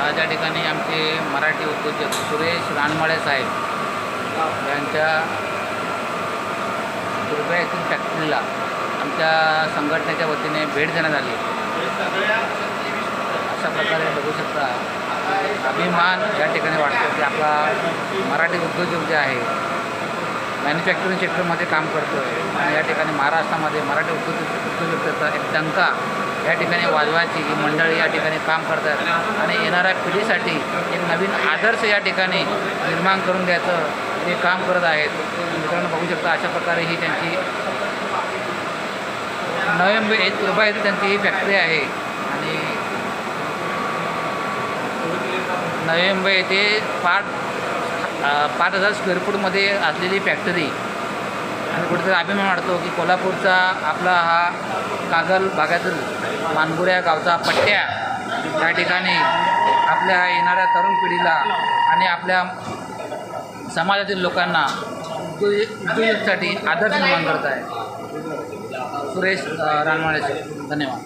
आज या ठिकाणी आमचे मराठी उद्योजक सुरेश रानमाळे साहेब यांच्या दुर्गा येथील फॅक्टरीला आमच्या संघटनेच्या वतीने भेट देण्यात आली। अशा प्रकारे बघू शकता अभिमान या ठिकाणी वाटतो की आपला मराठी उद्योजक जे आहे मॅन्युफॅक्चरिंग सेक्टरमध्ये काम करतो आहे आणि या ठिकाणी महाराष्ट्रामध्ये मराठी उद्योजकतेचा एक डंका या ठिकाणी वाजवायची ही मंडळी या ठिकाणी काम करतात आणि येणाऱ्या पिढीसाठी एक नवीन आदर्श या ठिकाणी निर्माण करून द्यायचं ते काम करत आहेत। मित्रांनो बघू शकता अशा प्रकारे ही त्यांची नवी मुंबई कृपा येथे त्यांची ही फॅक्टरी आहे आणि नवी मुंबई येथे 5,000 स्क्वेअर फूटमध्ये असलेली फॅक्टरी आणि कुठेतरी अभिमान वाटतो की कोल्हापूरचा आपला हा कागल भागातील मानगुऱ्या गावचा पट्ट्या या ठिकाणी आपल्या येणाऱ्या तरुण पिढीला आणि आपल्या समाजातील लोकांना उद्योजकसाठी आदर्श निर्माण करत आहे। सुरेश रानमाळे, धन्यवाद।